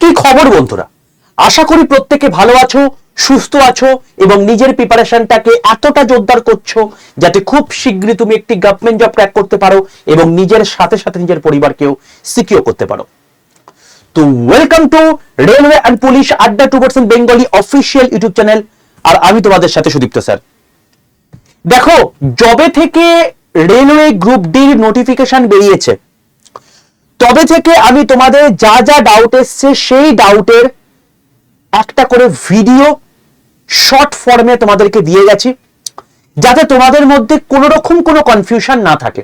কি খবর বন্ধুরা, আশা করি প্রত্যেকে ভালো আছো, সুস্থ আছো এবং নিজের প্রিপারেশনটাকে এতটা জোরদার করছো যাতে খুব শীঘ্রই তুমি একটি গভর্নমেন্ট জব ক্র্যাক করতে পারো এবং নিজের সাথে সাথে নিজের পরিবারকেও সিকিউর করতে পারো। তো welcome to railway and police আড্ডা 2% বেঙ্গলি অফিসিয়াল ইউটিউব চ্যানেল। আর আমি তোমাদের সাথে সুদীপ্ত স্যার। দেখো, জবে থেকে রেলওয়ে গ্রুপ ডির নোটিফিকেশন বেরিয়েছে তবে থেকে আমি তোমাদের যা যা ডাউট এসছে সেই ডাউটের একটা করে ভিডিও শর্ট ফর্মে তোমাদেরকে দিয়ে গেছি যাতে তোমাদের মধ্যে কোনো রকম কোনো কনফিউশন না থাকে।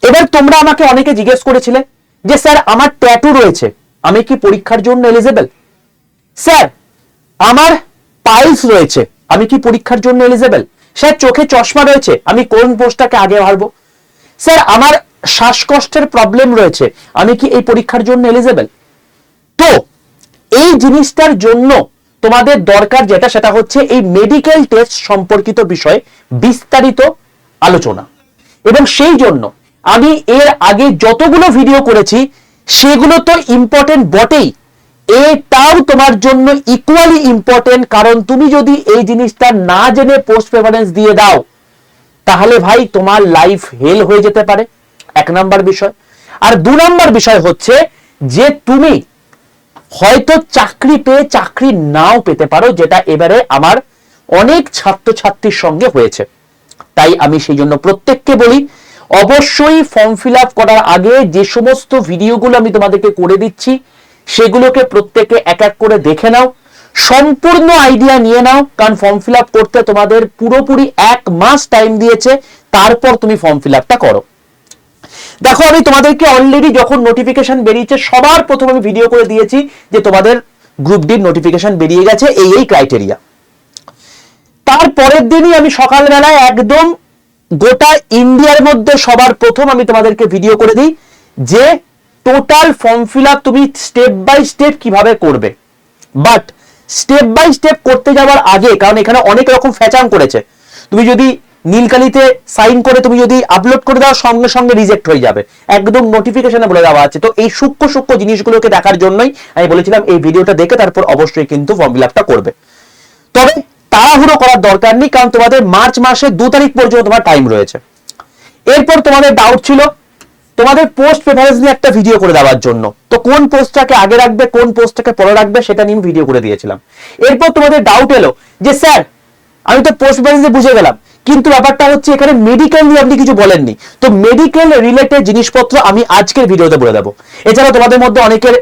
এবার তোমরা আমাকে অনেকে জিজ্ঞেস করেছিলে যে স্যার আমার ট্যাটু রয়েছে, আমি কি পরীক্ষার জন্য এলিজেবল? স্যার আমার পাইলস রয়েছে, আমি কি পরীক্ষার জন্য এলিজেবল? স্যার চোখে চশমা রয়েছে, আমি কোন পোস্টটাকে আগে ভাববো? স্যার আমার শ্বাসকষ্টের প্রবলেম রয়েছে, আমি কি এই পরীক্ষার জন্য এলিজেবল? তো এই জিনিসটার জন্য তোমাদের দরকার যেটা, সেটা হচ্ছে এই মেডিকেল টেস্ট সম্পর্কিত বিষয়ে বিস্তারিত আলোচনা। এবং সেই জন্য আমি এর আগে যতগুলো ভিডিও করেছি সেগুলো তো ইম্পর্টেন্ট বটেই, এটাও তোমার জন্য ইকুয়ালি ইম্পর্টেন্ট। কারণ তুমি যদি এই জিনিসটা না জেনে পোস্ট প্রেফারেন্স দিয়ে দাও তাহলে ভাই তোমার লাইফ হেল হয়ে যেতে পারে, এক নাম্বার বিষয়। আর দু নাম্বার বিষয় হচ্ছে যে তুমি হয়তো চাকরি পেয়ে চাকরি নাও পেতে পারো, যেটা এবারে আমার অনেক ছাত্রছাত্রীর সঙ্গে হয়েছে। তাই আমি সেই জন্য প্রত্যেককে বলি, অবশ্যই ফর্ম ফিল আপ করার আগে যে সমস্ত ভিডিওগুলো আমি তোমাদেরকে করে দিচ্ছি সেগুলোকে প্রত্যেকে এক এক করে দেখে নাও, সম্পূর্ণ আইডিয়া নিয়ে নাও। কারণ ফর্ম ফিল আপ করতে তোমাদের পুরোপুরি 1 মাস টাইম দিয়েছে, তারপর তুমি ফর্ম ফিল আপটা করো। দেখো, আমি তোমাদেরকে অলরেডি যখন নোটিফিকেশন বেরিয়েছে সবার প্রথম আমি ভিডিও করে দিয়েছি যে তোমাদের গ্রুপ ডির নোটিফিকেশন বেরিয়ে গেছে এই ক্রাইটেরিয়া। তারপরের দিনই আমি সকালবেলায় একদম গোটা ইন্ডিয়ার মধ্যে সবার প্রথম আমি তোমাদেরকে ভিডিও করে দিই যে টোটাল ফর্ম ফিল আপ তুমি স্টেপ বাই স্টেপ কিভাবে করবে। বাট স্টেপ বাই স্টেপ করতে যাওয়ার আগে, কারণ এখানে অনেক রকম ফ্যাচাং করেছে, তুমি যদি নীলকালিতে সাইন করে তুমি যদি আপলোড করে দাও সঙ্গে সঙ্গে রিজেক্ট হয়ে যাবে, একদম নোটিফিকেশনে বলে দেওয়া আছে। তো এই সূক্ষ্ম সূক্ষ্ম জিনিসগুলোকে দেখার জন্যই আমি বলেছিলাম এই ভিডিওটা দেখে তারপর অবশ্যই কিন্তু ফর্ম ফিল আপটা করবে। তবে তাড়াহুড়ো করার দরকার নেই, কারণ তোমাদের মার্চ মাসের 2 তারিখ পর্যন্ত তোমার টাইম রয়েছে। এরপর তোমাদের ডাউট ছিল তোমাদের পোস্ট প্রেফারেন্স নিয়ে একটা ভিডিও করে দেওয়ার জন্য, তো কোন পোস্টটাকে আগে রাখবে কোন পোস্টটাকে পরে রাখবে সেটা নিয়ে ভিডিও করে দিয়েছিলাম। এরপর তোমাদের ডাউট এলো যে স্যার আমি তো পোস্ট প্রেফারেন্স বুঝে গেলাম, কিন্তু ব্যাপারটা হচ্ছে এখানে মেডিকেল নিয়ে আপনি কিছু বলেননি। তো মেডিকেল রিলেটেড জিনিসপত্র আমি আজকের ভিডিওতে বলে দেবো। এছাড়া তোমাদের মধ্যে অনেকের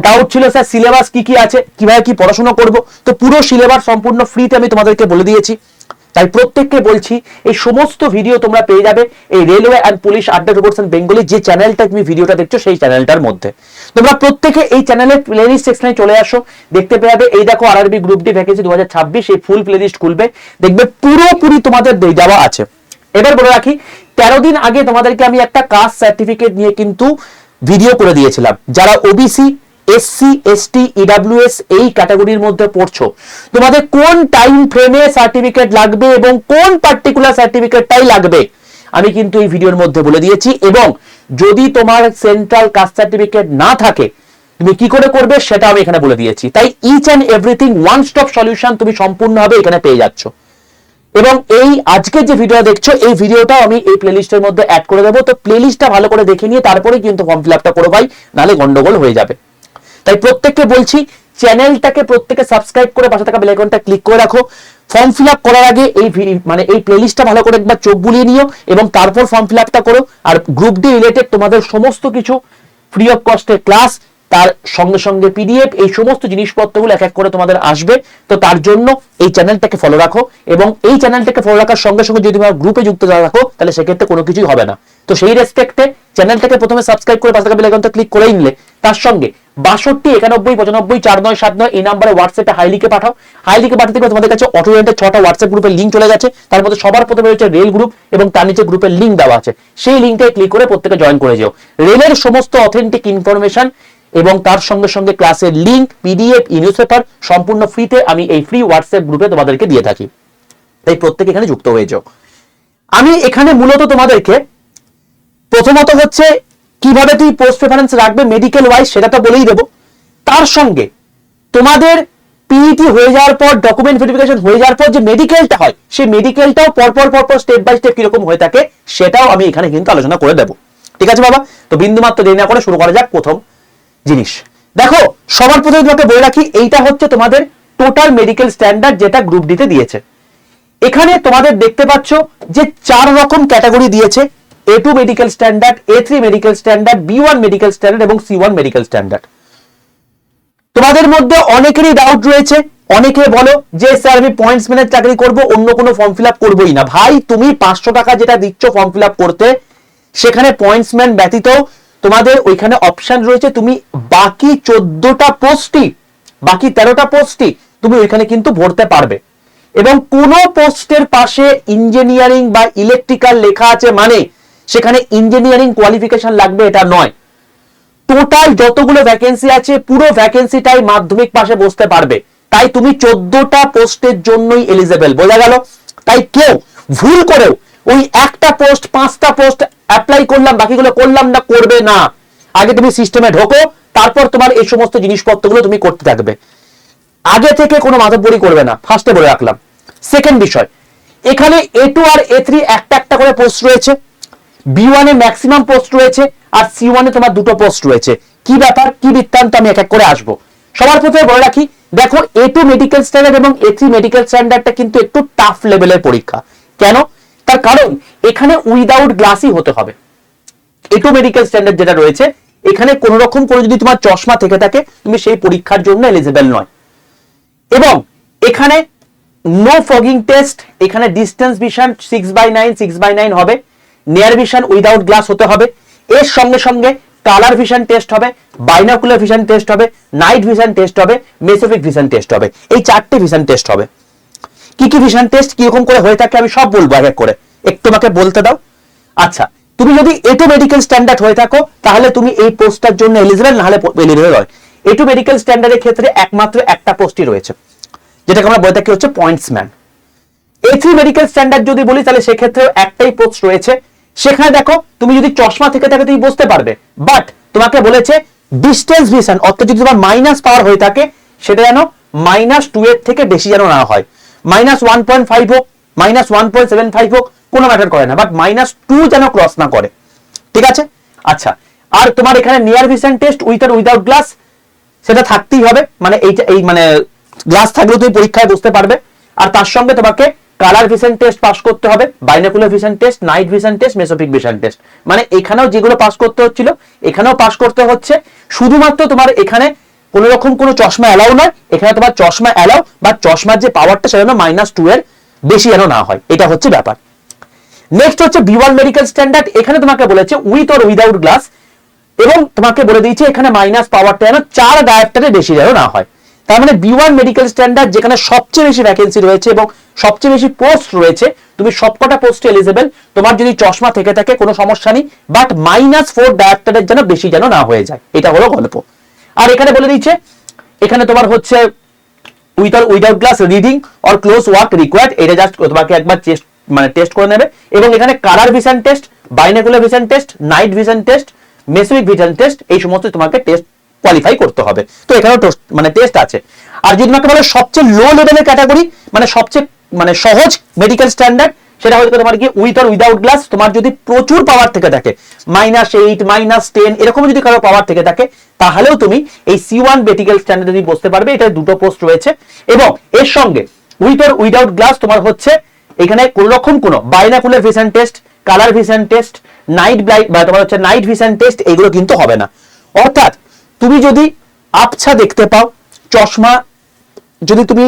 ডাউট ছিল স্যার সিলেবাস কি কি আছে, কিভাবে কি পড়াশোনা করব, তো পুরো সিলেবাস সম্পূর্ণ ফ্রিতে আমি তোমাদেরকে বলে দিয়েছি। তাই প্রত্যেককে বলছি এই সমস্ত ভিডিও তোমরা পেয়ে যাবে এই রেলওয়ে অ্যান্ড পুলিশ আড্ডা 2% বেঙ্গলি যে চ্যানেলটা তুমি ভিডিওটা দেখছো সেই চ্যানেলটার মধ্যে। তোমরা প্রত্যেকে এই চ্যানেলের প্লেলিস্ট সেকশনে চলে আসো, দেখতে পেয়ে যাবে এই দেখো আরআরবি গ্রুপ ডি ভ্যাকেন্সি 2026, এই ফুল প্লেলিস্ট খুলবে, দেখবে পুরোপুরি তোমাদের দেওয়া আছে। এবার বলে রাখি 13 দিন আগে তোমাদেরকে আমি একটা কাস্ট সার্টিফিকেট নিয়ে কিন্তু ভিডিও করে দিয়েছিলাম। যারা ওবিসি, এসসি, এসটি, ইডব্লিউএস এই ক্যাটাগরির মধ্যে পড়ছো, তোমাদের কোন টাইম ফ্রেমে সার্টিফিকেট লাগবে এবং কোন পার্টিকুলার সার্টিফিকেটটাই লাগবে আমি কিন্তু এই ভিডিওর মধ্যে বলে দিয়েছি। এবং যদি তোমার সেন্ট্রাল কাস্ট সার্টিফিকেট না থাকে তুমি কি করে করবে সেটা আমি এখানে বলে দিয়েছি। তাই each and everything one stop solution তুমি সম্পূর্ণভাবে এখানে পেয়ে যাচ্ছ। এবং এই আজকে যে ভিডিও দেখছো এই ভিডিওটাও আমি এই প্লেলিস্টের মধ্যে অ্যাড করে দেবো। তো প্লেলিস্টটা ভালো করে দেখে নিয়ে তারপরে কিন্তু ফর্ম ফিল আপটা করো ভাই, নাহলে গন্ডগোল হয়ে যাবে। তাই প্রত্যেককে বলছি চ্যানেলটাকে প্রত্যেকে সাবস্ক্রাইব করে পাশে থাকা বেল আইকনটা ক্লিক করে রাখো। ফর্ম ফিল আপ করার আগে এই প্লেলিস্টটা ভালো করে একবার চোখ বুলিয়ে নিও এবং তারপর ফর্ম ফিল আপটা করো। আর গ্রুপ ডি রিলেটেড তোমাদের সমস্ত কিছু ফ্রি অফ কস্টে ক্লাস, তার সঙ্গে সঙ্গে পিডিএফ, এই সমস্ত জিনিসপত্রগুলো এক এক করে তোমাদের আসবে। তো তার জন্য এই চ্যানেলটাকে ফলো রাখো এবং এই চ্যানেলটাকে ফলো রাখার সঙ্গে সঙ্গে যদি তোমরা গ্রুপে যুক্ত রাখো তাহলে সেক্ষেত্রে কোনো কিছুই হবে না। তো সেই রেসপেক্টে চ্যানেলটাকে প্রথমে সাবস্ক্রাইব করে পাশে থাকা বেল আইকনটা ক্লিক করে নিলে তার সঙ্গে 62 91 95 4979 এই নাম্বারে হোয়াটসঅ্যাপে হাই লিখে পাঠাও। হাই লিখে পাঠাতে গেলে তোমাদের কাছে অটো রেন্টের 6টা হোয়াটসঅ্যাপ গ্রুপের লিঙ্ক চলে গেছে, তার মধ্যে সবার প্রথমে রয়েছে রেল গ্রুপ এবং তার নিচে গ্রুপের লিঙ্ক দেওয়া আছে, সেই লিঙ্কটায় ক্লিক করে প্রত্যেকে জয়েন করে যাও। রেলের সমস্ত অথেন্টিক ইনফরমেশন এবং তার সঙ্গে সঙ্গে ক্লাসের লিঙ্ক, পিডিএফ, নিউজ পেপার সম্পূর্ণ ফ্রিতে আমি এই ফ্রি হোয়াটসঅ্যাপ গ্রুপে তোমাদেরকে দিয়ে থাকি। তাই প্রত্যেকে এখানে যুক্ত হয়ে যাও। আমি এখানে মূলত তোমাদেরকে প্রথমত হচ্ছে কিভাবে তুই পোস্ট প্রেফারেন্স রাখবে মেডিকেল ওয়াইজ সেটা তো বলেই দেবো। তার সঙ্গে তোমাদের পিইটি হয়ে যাওয়ার পর, ডকুমেন্ট ভেরিফিকেশন হয়ে যাওয়ার পর যে মেডিকেলটা হয়, সেই মেডিকেলটাও পরপর স্টেপ বাই স্টেপ কিরকম হয়ে থাকে সেটাও আমি এখানে কিন্তু আলোচনা করে দেবো। ঠিক আছে বাবা? তো বিন্দুমাত্র দেরি না করে শুরু করা যাক প্রথম জিনিস। দেখো, সবার প্রথমে তোমাকে বলে রাখি, এইটা হচ্ছে তোমাদের টোটাল মেডিকেল স্ট্যান্ডার্ড যেটা গ্রুপ ডি তে দিয়েছে। এখানে তোমাদের দেখতে পাচ্ছ যে 4 রকম ক্যাটাগরি দিয়েছে: A2 medical standard, A3 medical standard, B1 medical standard এবং C1 মেডিকেল স্ট্যান্ডার্ড। তোমাদের মধ্যে অনেকেরই ডাউট রয়েছে, অনেকে বলো যে স্যার আমি পয়েন্টস ম্যানের চাকরি করব, অন্য কোনো ফর্ম ফিল আপ করবোই না। ভাই, তুমি 500 টাকা যেটা দিচ্ছ ফর্ম ফিল আপ করতে, সেখানে পয়েন্টস ম্যান ব্যতীত তোমাদের ওইখানে অপশন রয়েছে, তুমি বাকি 14টা পোস্টই, বাকি 13টা পোস্টই তুমি ওইখানে কিন্তু ভরতে পারবে। এবং কোন পোস্টের পাশে ইঞ্জিনিয়ারিং বা ইলেকট্রিক্যাল লেখা আছে মানে সেখানে ইঞ্জিনিয়ারিং কোয়ালিফিকেশন লাগবে এটা নয়। টোটাল যতগুলো ভ্যাকেন্সি আছে পুরো ভ্যাকেন্সিটাই মাধ্যমিক পাশে বসতে পারবে। তাই তুমি 14টা পোস্টের জন্যই এলিজেবল। বোঝা গেল? তাই কেউ ভুল করেও ওই একটা পোস্ট 5টা পোস্ট অ্যাপ্লাই করলাম বাকিগুলো করলাম না করবে না। আগে তুমি সিস্টেমে ঢোকো, তারপর তোমার এই সমস্ত জিনিসপত্রগুলো তুমি করতে থাকবে। আগে থেকে কোনো মাতব্বরি করবে না, ফার্স্টে বলে রাখলাম। সেকেন্ড বিষয়, এখানে A2 আর A3 একটা একটা করে পোস্ট রয়েছে, B1 এ ম্যাক্সিমাম পোস্ট রয়েছে, আর C1 এ তোমার 2টো পোস্ট রয়েছে। কি ব্যাপার, কি বৃত্তান্ত, আমি এক এক করে আসবো। সবার প্রথমে বলে রাখি, দেখো A2 মেডিকেল স্ট্যান্ডার্ড এবং A3 মেডিকেল স্ট্যান্ডার্ডটা কিন্তু একটু টাফ লেভেলের পরীক্ষা। কেন? তার কারণ এখানে উইদাউট গ্লাসই হতে হবে। A2 মেডিকেল স্ট্যান্ডার্ড যেটা রয়েছে, এখানে কোন রকম করে যদি তোমার চশমা থেকে থাকে তুমি সেই পরীক্ষার জন্য এলিজিবল নয়। এবং এখানে নো ফগিং টেস্ট, এখানে ডিস্টেন্স ভিশন 6/9 6/9 হবে, নিয়ার ভিশন উইদাউট গ্লাস হতে হবে, এর সঙ্গে সঙ্গে কালার ভিশন টেস্ট হবে, বাইনোকুলার ভিশন টেস্ট হবে, নাইট ভিশন টেস্ট হবে, মেসোপিক ভিশন টেস্ট হবে। এই 4টে ভিশন টেস্ট হবে। কি কি ভিশন টেস্ট কিরকম করে হয়ে থাকে আমি সব বলবো এক এক করে, একটু আমাকে বলতে দাও। আচ্ছা, তুমি যদি A2 মেডিকেল স্ট্যান্ডার্ড হয়ে থাকো তাহলে তুমি এই পোস্টটার জন্য এলিজিবল, না হলে এলিজিবল নয়। A2 মেডিকেল স্ট্যান্ডার্ডের ক্ষেত্রে একমাত্র একটা পোস্টই রয়েছে, যেটাকে আমরা বলে থাকি হচ্ছে points man. A3 medical standard যদি বলি তাহলে সেক্ষেত্রেও একটাই পোস্ট রয়েছে। সেখানে দেখো তুমি যদি চশমা থেকে থাকে তুমি বসতে পারবে, বাট তোমাকে বলেছে ডিস্টেন্স ভিশন, অর্থাৎ যদি তোমার মাইনাস পাওয়ার হয়ে থাকে সেটা যেন -2 এর থেকে বেশি যেন না হয়। -1.5 হোক, -1.75 হোক, কোনো ম্যাটার করে না, বাট -2 যেন ক্রস না করে। ঠিক আছে? আচ্ছা, আর তোমার এখানে নিয়ার ভিশন টেস্ট উইথ আর উইদাউট গ্লাস সেটা থাকতেই হবে, মানে এইটা এই মানে গ্লাস থাকলেও তুমি পরীক্ষায় বসতে পারবে। আর তার সঙ্গে তোমাকে কালার ভিশন টেস্ট পাস করতে হবে, binocular vision test, night vision test, mesopic vision test. মানে এখানেও যেগুলো পাস করতে হচ্ছিল এখানেও পাস করতে হচ্ছে। শুধুমাত্র তোমার এখানে কোনো রকম কোনো চশমা অ্যালাউ নয়, এখানে তোমার চশমা অ্যালাউ, বা চশমার যে পাওয়ারটা সেটা যেন -2 এর বেশি যেন না হয়, এটা হচ্ছে ব্যাপার। নেক্সট হচ্ছে B1 মেডিকেল স্ট্যান্ডার্ড। এখানে তোমাকে বলেছে উইথ অর উইদাউট গ্লাস, এবং তোমাকে বলে দিয়েছে এখানে মাইনাস পাওয়ারটা যেন 4 ডায়োপ্টারের বেশি যেন না হয়। তার মানে B1 মেডিকেল স্ট্যান্ডার্ড যেখানে সবচেয়ে বেশি ভ্যাকেন্সি রয়েছে এবং সবচেয়ে বেশি পোস্ট রয়েছে, তুমি সবকটা পোস্টে এলিজিবল। তোমার যদি চশমা থেকে থাকে কোনো সমস্যা নেই, বাট -4 ডায়োপ্টারের যেন বেশি যেন না হয়ে যায়, এটা হলো গল্প। আর এখানে বলে দিচ্ছে এখানে তোমার হচ্ছে with or without glass, reading or close work required, এটা জাস্ট তোমাকে একবার টেস্ট করে নেবে। এবং এখানে colour vision test, binocular vision test, night vision test, mesopic vision test, এই সমস্ত তোমাকে টেস্ট কোয়ালিফাই করতে হবে। তো এখানেও টেস্ট আছে। আর যদি তোমাকে বলে সবচেয়ে লো লেভেলের ক্যাটাগরি, মানে সবচেয়ে সহজ মেডিকেল স্ট্যান্ডার্ড, সেটা হচ্ছে তোমার কি উইথ অর উইদাউট গ্লাস। তোমার যদি প্রচুর পাওয়ার থেকে থাকে, -8 -10 এরকম যদি কারো পাওয়ার থেকে থাকে, তাহলেও তুমি এই C1 মেডিকেল স্ট্যান্ডার্ডে তুমি বসতে পারবে। এটা 2টো পোস্ট রয়েছে। এবং এর সঙ্গে উইথ অর উইদাউট গ্লাস তোমার হচ্ছে এখানে কোন রকম কোনো binocular vision test, colour vision test, night blight বা তোমার হচ্ছে নাইট ভিশন টেস্ট, এগুলো কিন্তু হবে না। অর্থাৎ তুমি যদি আবছা দেখতে পাও, চশমা যদি তুমি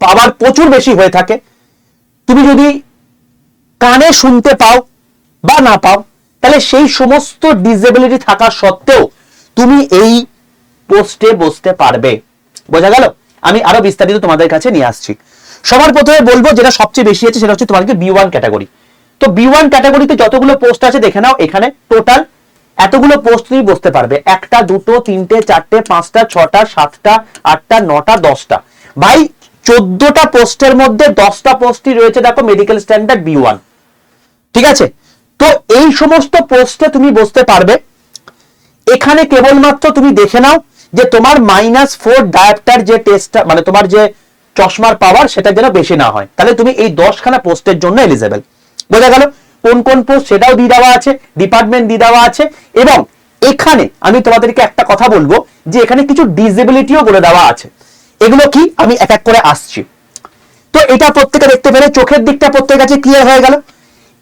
পাওয়ার প্রচুর বেশি হয়ে থাকে, তুমি যদি কানে শুনতে পাও বা না পাও, তাহলে সেই সমস্ত ডিসেবিলিটি থাকা সত্ত্বেও তুমি এই পোস্টে বসতে পারবে। বোঝা গেল? আমি আরো বিস্তারিত তোমাদের কাছে নিয়ে আসছি। সবার প্রথমে বলবো যেটা সবচেয়ে বেশি আছে সেটা হচ্ছে তোমাকে B1 ক্যাটাগরি। তো B1 ক্যাটাগরিতে যতগুলো পোস্ট আছে দেখে নাও। এখানে টোটাল এতগুলো পোস্ট তুমি বসতে পারবে, 1টা 2টো 3টে 4টে 5টা 6টা 7টা 8টা 9টা 10টা। ভাই 14টা পোস্টের মধ্যে 10টা পোস্টই রয়েছে দেখো মেডিকেল স্ট্যান্ডার্ড B1। ঠিক আছে? তো এই সমস্ত পোস্টে তুমি বসতে পারবে। এখানে কেবলমাত্র তুমি দেখে নাও যে তোমার -4 ডায়াপ্টার যে টেস্টটা মানে তোমার যে চশমার পাওয়ার সেটা যেন বেশি না হয়, তাহলে তুমি এই 10খানা পোস্টের জন্য এলিজেবল। বোঝা গেল? কোন কোন পোস্ট সেটাও দিয়ে দেওয়া আছে, ডিপার্টমেন্ট দিয়ে দেওয়া আছে, এবং এখানে আমি তোমাদেরকে একটা কথা বলবো যে এখানে কিছু ডিসেবিলিটিও বলে দেওয়া আছে। এগুলো কি আমি এক এক করে আসছি। তো এটা প্রত্যেকে দেখতে পেলে চোখের দিকটা প্রত্যেকের কাছে ক্লিয়ার হয়ে গেল।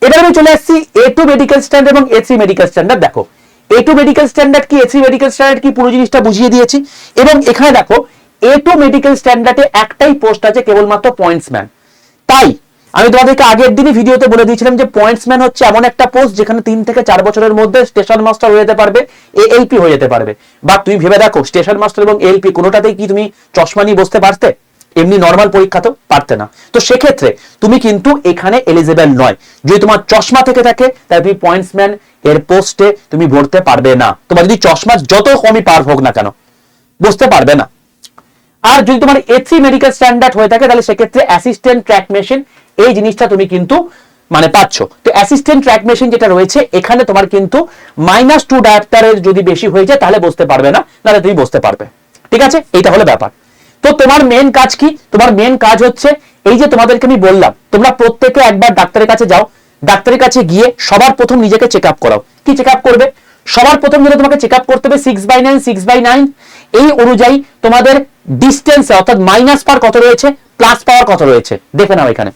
এবার আমি চলে আসছি A2 মেডিকেল স্ট্যান্ডার্ড এবং A3 মেডিকেল স্ট্যান্ডার্ড। দেখো A2 মেডিকেল স্ট্যান্ডার্ড কি, A3 মেডিকেল স্ট্যান্ডার্ড কি, পুরো জিনিসটা বুঝিয়ে দিয়েছি। এবং এখানে দেখো A2 মেডিকেল স্ট্যান্ডার্ডে একটাই পোস্ট আছে, কেবলমাত্র পয়েন্টসম্যান। তাই আমি তোমাদেরকে আগের দিনই ভিডিওতে বলে দিয়েছিলাম যে পয়েন্টসম্যান হচ্ছে এমন একটা পোস্ট যেখানে 3 থেকে 4 বছরের মধ্যে স্টেশন মাস্টার হয়ে যেতে পারবে, ALP হয়ে যেতে পারবে। বা তুমি ভেবে দেখো স্টেশন মাস্টার এবং ALP কোনোটাতেই কি তুমি চশমা নিয়ে বসতে পারতে? এমনি নর্মাল পরীক্ষা তো পারতে না। তো সেক্ষেত্রে তুমি কিন্তু এখানে এলিজেবল নয়। যদি তোমার চশমা থেকে থাকে তাহলে তুমি পয়েন্টসম্যান এর পোস্টে তুমি ভরতে পারবে না। তোমার যদি চশমা যত কমই পার হোক না কেন বসতে পারবে না। আর যদি তোমার A3 মেডিকেল স্ট্যান্ডার্ড হয়ে থাকে তাহলে সেক্ষেত্রে অ্যাসিস্ট্যান্ট ট্র্যাক মেশিন এই জিনিসটা তুমি কিন্তু মানে পাচ্ছ। তো অ্যাসিস্ট্যান্ট ট্র্যাক মেশিন যেটা রয়েছে এখানে তোমার কিন্তু -2 ডায়াপ্টারের যদি বেশি হয়ে যায় তাহলে বসতে পারবে না, তাহলে তুমি বসতে পারবে। ঠিক আছে, এইটা হলো ব্যাপার। তো তোমার মেন কাজ কি? তোমার মেন কাজ হচ্ছে এই যে তোমাদেরকে আমি বললাম, তোমরা প্রত্যেকে একবার ডাক্তারের কাছে যাও, ডাক্তারের কাছে গিয়ে সবার প্রথম নিজেকে চেক আপ করাও। কি চেক আপ করবে? সবার প্রথম যেটা তোমাকে চেক আপ করতে হবে 6/9 6/9 এই অনুযায়ী তোমাদের ডিস্টেন্সে অর্থাৎ মাইনাস পাওয়ার কত রয়েছে, প্লাস পাওয়ার কত রয়েছে দেখে নাও এখানে।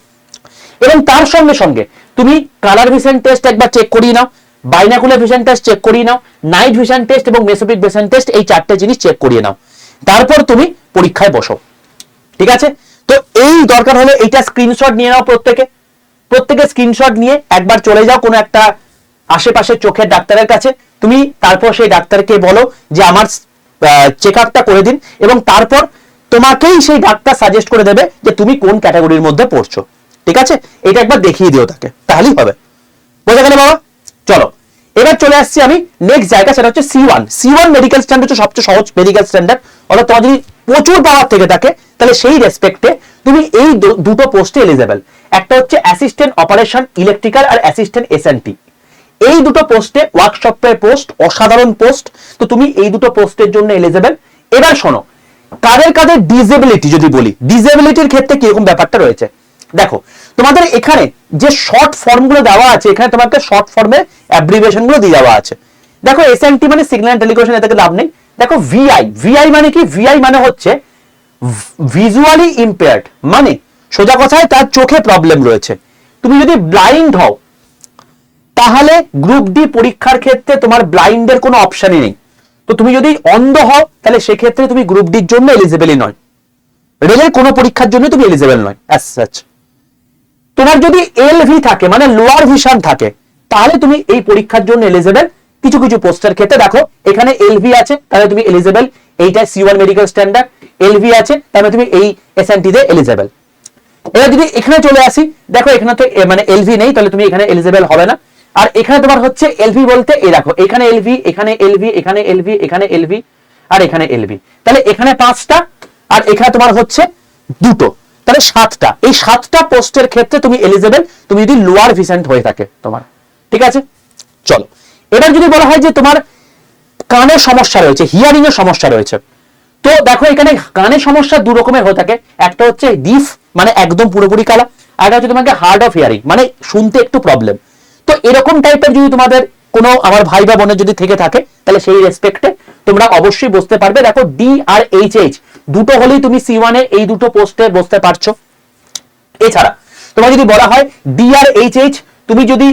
এবং তার সঙ্গে সঙ্গে তুমি কালার ভিশন টেস্ট একবার চেক করিয়ে নাও, বাইনাকুলার ভিশন টেস্ট চেক করিয়ে নাও, নাইট ভিশন টেস্ট এবং মেসোপিক ভিশন টেস্ট এই 4টে জিনিস চেক করিয়ে নাও। তারপর তুমি পরীক্ষায় বসো। ঠিক আছে, তো এই দরকার হলে এইটা স্ক্রিনশট নিয়ে নাও। প্রত্যেকে স্ক্রিনশট নিয়ে একবার চলে যাও কোনো একটা আশেপাশে চোখের ডাক্তারের কাছে। তুমি তারপর সেই ডাক্তারকে বলো যে আমার চেক আপটা করে দিন, এবং তারপর তোমাকেই সেই ডাক্তার সাজেস্ট করে দেবে যে তুমি কোন ক্যাটাগরির মধ্যে পড়ছো। ঠিক আছে, এটা একবার দেখিয়ে দিও তাকে, তাহলেই হবে। বোঝা গেল বাবা? চলো এবার চলে আসছি আমি নেক্সট জায়গা, সেটা হচ্ছে C1 মেডিকেল স্ট্যান্ডার্ড হচ্ছে সবচেয়ে সহজ মেডিকেল স্ট্যান্ডার্ড। অর্থাৎ তোমার যদি প্রচুর পাওয়ার থেকে থাকে তাহলে সেই রেসপেক্টে তুমি এই দুটো পোস্টে এলিজেবল। একটা হচ্ছে অ্যাসিস্ট্যান্ট অপারেশন ইলেকট্রিক্যাল আর অ্যাসিস্ট্যান্ট SNT। এই দুটো পোস্টে ওয়ার্কশপের পোস্ট, অসাধারণ পোস্ট। তো তুমি এই দুটো পোস্টের জন্য এলিজেবল। এবার শোনো কাদের কাদের ডিসেবিলিটি যদি বলি, ডিসেবিলিটির ক্ষেত্রে কিরকম ব্যাপারটা রয়েছে দেখো। তোমাদের এখানে যে শর্ট ফর্ম গুলো দেওয়া আছে, এখানে তোমাকে শর্ট ফর্মে অ্যাব্রিভিয়েশন গুলো দিয়ে দেওয়া আছে। দেখো SNT মানে সিগন্যাল টেলিকমিউনিকেশন, এটাকে লাভ নেই। দেখো VI মানে কি? VI মানে হচ্ছে ভিজুয়ালি ইম্পেয়ার্ড, মানে সোজা কথায় তার চোখে প্রবলেম রয়েছে। তুমি যদি ব্লাইন্ড হও তাহলে গ্রুপ ডি পরীক্ষার ক্ষেত্রে তোমার ব্লাইন্ডের কোনো অপশনই নেই। তো তুমি যদি অন্ধ হও তাহলে সেক্ষেত্রে তুমি গ্রুপ ডির জন্য এলিজিবলই নয়, রেলের কোনো পরীক্ষার জন্য তুমি এলিজিবল নয় অ্যাজ সাচ। তোমার যদি LV থাকে মানে লোয়ার ভিশন থাকে তাহলে তুমি এই পরীক্ষার জন্য এলিজিবল। কিছু কিছু পোস্টের ক্ষেত্রে দেখো এখানে LV আছে তাহলে তুমি এলিজিবল, এইটা C1 মেডিকেল স্ট্যান্ডার্ড। LV আছে তাহলে তুমি এই SNT তে এলিজিবল। এবার যদি এখানে চলে আসি, দেখো এখানে তো মানে LV নেই, তাহলে তুমি এখানে এলিজিবল হবে না। আর এখানে তোমার হচ্ছে LV বলতে এই দেখো এখানে LV, এখানে LV, এখানে LV, এখানে LV আর এখানে LV, তাহলে এখানে 5টা আর এখানে তোমার হচ্ছে 2টো, তাহলে 7টা। এই 7টা পোস্টের ক্ষেত্রে তুমি এলিজিবল, তুমি যদি লোয়ার ভিসেন্ট হয়ে থাকে তোমার। ঠিক আছে, চলো এবার যদি বলা হয় যে তোমার কানের সমস্যা রয়েছে, হিয়ারিং এর সমস্যা রয়েছে, তো দেখো এখানে কানের সমস্যা দু রকমের হয়ে থাকে। একটা হচ্ছে ডিফ মানে একদম পুরোপুরি কালা, আর একটা হচ্ছে তোমাকে হার্ড অফ হিয়ারিং মানে শুনতে একটু প্রবলেম। তো এরকম টাইপের যদি তোমাদের কোনো আমার ভাই বা বোনের যদি থেকে থাকে তাহলে সেই রেসপেক্টে তোমরা অবশ্যই বসতে পারবে। দেখো D আর HH দুটো হলেই তুমি C1 এ এই দুটো পোস্টে বসতে পারছো। এছাড়া তোমার যদি বলা হয় D আর HH, তুমি যদি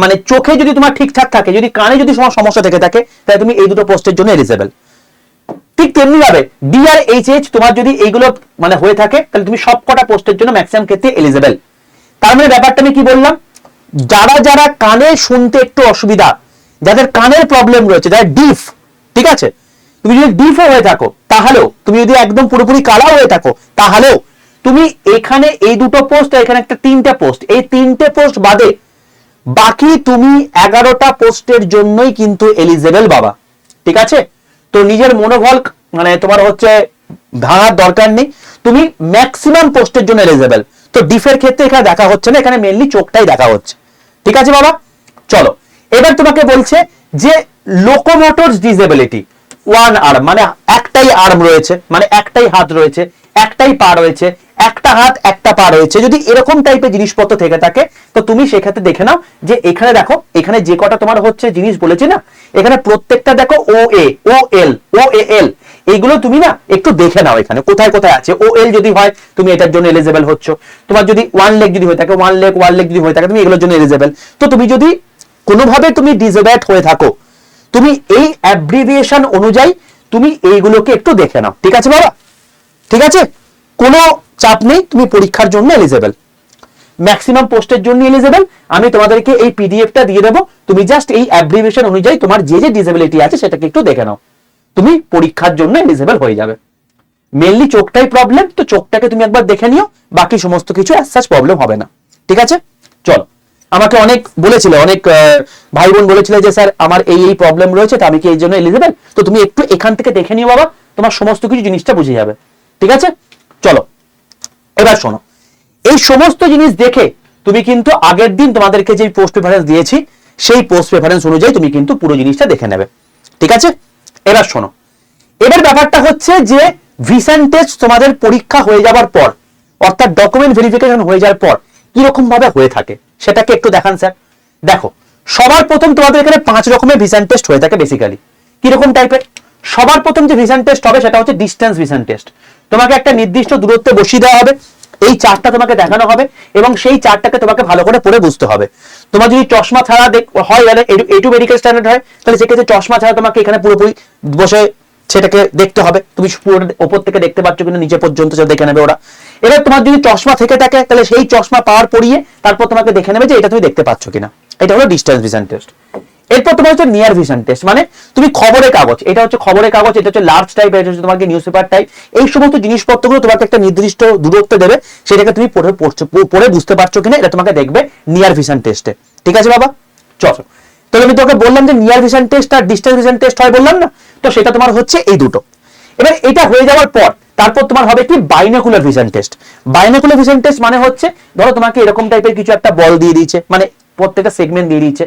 মানে চোখে যদি তোমার ঠিকঠাক থাকে, যদি কানে যদি তোমার সমস্যা থেকে থাকে তাহলে তুমি এই দুটো পোস্টের জন্য এলিজিবল। ঠিক তেমনি ভাবে D আর HH তোমার যদি এইগুলো মানে হয়ে থাকে তাহলে তুমি সবকটা পোস্টের জন্য ম্যাক্সিমাম ক্ষেত্রে এলিজিবল। তার মানে ব্যাপারটা আমি কি বললাম, যারা যারা কানে শুনতে একটু অসুবিধা, যাদের কানের প্রবলেম রয়েছে, যারা ডিফ, ঠিক আছে, তুমি যদি ডিফও হয়ে থাকো তাহলেও, তুমি যদি একদম পুরোপুরি কালাও হয়ে থাকো তাহলেও তুমি এখানে এই দুটো পোস্ট, এখানে একটা 3টে পোস্ট, এই 3টে পোস্ট বাদে বাকি তুমি 11টা পোস্টের জন্যই কিন্তু এলিজিবল বাবা। ঠিক আছে, তো নিজের মনোবল মানে তোমার হচ্ছে ভাঙার দরকার নেই, তুমি ম্যাক্সিমাম পোস্টের জন্য এলিজিবল। তো ডিফের ক্ষেত্রে এখানে দেখা হচ্ছে না, এখানে মেইনলি চোখটাই দেখা হচ্ছে। ঠিক আছে বাবা, চলো এবার তোমাকে বলছে যে লোকোমোটরস ডিসেবিলিটি 1R মানে একটা একটাই আর্ম রয়েছে, মানে একটাই হাত রয়েছে, একটাই পা রয়েছে, একটা হাত একটা পা রয়েছে, যদি এরকম টাইপের জিনিসপত্র থেকে থাকে তো তুমি সেক্ষেত্রে দেখে নাও যে এখানে দেখো, এখানে যে কটা তোমার হচ্ছে জিনিস বলেছি না, এখানে প্রত্যেকটা দেখো ও এ, ও এল, ও এ এল, এইগুলো তুমি না একটু দেখে নাও এখানে কোথায় কোথায় আছে। ও এল যদি হয় তুমি এটার জন্য এলিজেবল হচ্ছ, তোমার যদি ওয়ান লেগ যদি হয়ে থাকে, ওয়ান লেগ যদি হয়ে থাকে তুমি এগুলোর জন্য এলিজেবল। তো তুমি যদি কোনোভাবে তুমি ডিসঅ্যাবিলিট হয়ে থাকো, তুমি এই অ্যাব্রিভিয়েশন অনুযায়ী তুমি এইগুলোকে একটু দেখে নাও, ঠিক আছে বাবা? ঠিক আছে, কোনো চাপ নেই, তুমি পরীক্ষার জন্য এলিজেবল, ম্যাক্সিমাম পোস্টের জন্য এলিজেবল। আমি তোমাদেরকে এই পিডিএফটা দিয়ে দেবো, তুমি জাস্ট এই অ্যাব্রিভিয়েশন অনুযায়ী তোমার যে যে ডিসএবিলিটি আছে সেটাকে একটু দেখে নাও, তুমি পরীক্ষার জন্য এলিজেবল হয়ে যাবে। মেনলি চোখটাই প্রবলেম, তো চোখটাকে তুমি একবার দেখে নিও, বাকি সমস্ত কিছু অ্যাজ সাচ প্রবলেম হবে না, ঠিক আছে? চলো, আমাকে অনেক বলেছিল, অনেক ভাই বোন বলেছিল যে স্যার আমার এই এই প্রবলেম রয়েছে, তো আমি কি এই জন্য এলিজেবল? তো তুমি একটু এখান থেকে দেখে নিও বাবা, তোমার সমস্ত কিছু জিনিসটা বুঝে যাবে, ঠিক আছে? চলো এবার শোনো, এই সমস্ত জিনিস দেখে তুমি কিন্তু আগের দিন তোমাদেরকে যে পোস্ট প্রেফারেন্স দিয়েছি সেই পোস্ট প্রেফারেন্স অনুযায়ী তুমি কিন্তু পুরো জিনিসটা দেখে নেবে, ঠিক আছে? এবার শোনো, এবার ব্যাপারটা হচ্ছে যে ভিশন টেস্ট তোমাদের পরীক্ষা হয়ে যাওয়ার পর, অর্থাৎ ডকুমেন্ট ভেরিফিকেশন হয়ে যাওয়ার পর কিরকম ভাবে হয়ে থাকে সেটাকে একটু দেখান স্যার। দেখো, সবার প্রথম তোমাদের এখানে 5 রকমের ভিশন টেস্ট হয়ে থাকে বেসিক্যালি। কিরকম টাইপের? সবার প্রথম যে ভিশন টেস্ট হবে সেটা হচ্ছে ডিস্টেন্স ভিশন টেস্ট। তোমাকে একটা নির্দিষ্ট দূরত্বে বসিয়ে দেওয়া হবে, এই চার্টটা তোমাকে দেখানো হবে এবং সেই চার্টটাকে তোমাকে ভালো করে পড়ে বুঝতে হবে। তোমার যদি চশমা ছাড়া হয়, মানে এটু মেডিকেল স্ট্যান্ডার্ড হয়, তাহলে সেক্ষেত্রে চশমা ছাড়া তোমাকে এখানে পুরোপুরি বসে সেটাকে দেখতে হবে, তুমি পুরো ওপর থেকে দেখতে পাচ্ছ কিনা নিচে পর্যন্ত সেটা দেখে নেবে ওরা। এবার তোমার যদি চশমা থেকে থাকে তাহলে সেই চশমা পাওয়ার পরিয়ে তারপর তোমাকে দেখে নেবে যে এটা তুমি দেখতে পাচ্ছ কিনা। এটা হলো ডিস্টেন্স ভিশন টেস্ট। এরপর তোমার হচ্ছে নিয়ার ভিশন টেস্ট, মানে তুমি খবরের কাগজ, এটা হচ্ছে খবরের কাগজ, এটা হচ্ছে লার্জ টাইপ, এটা হচ্ছে তোমাকে নিউজ পেপার টাইপ, এই সমস্ত জিনিসপত্রগুলো তোমাকে একটা নির্দিষ্ট দূরত্বে দেবে, সেটাকে তুমি পড়ে বুঝতে পারছো কিনা এটা তোমাকে দেখবে নিয়ার ভিশন টেস্টে, ঠিক আছে বাবা? চলো, তাহলে আমি তোকে বললাম যে নিয়ার ভিশন টেস্ট আর ডিস্টেন্স ভিশন টেস্ট হয় বললাম না, তো সেটা তোমার হচ্ছে এই দুটো। এবার এটা হয়ে যাওয়ার পর তারপর তোমার হবে কি binocular vision test. Binocular vision test মানে হচ্ছে ধরো তোমাকে এরকম টাইপের কিছু একটা বল দিয়ে দিয়েছে, মানে প্রত্যেকটা সেগমেন্ট দিয়ে দিয়েছে,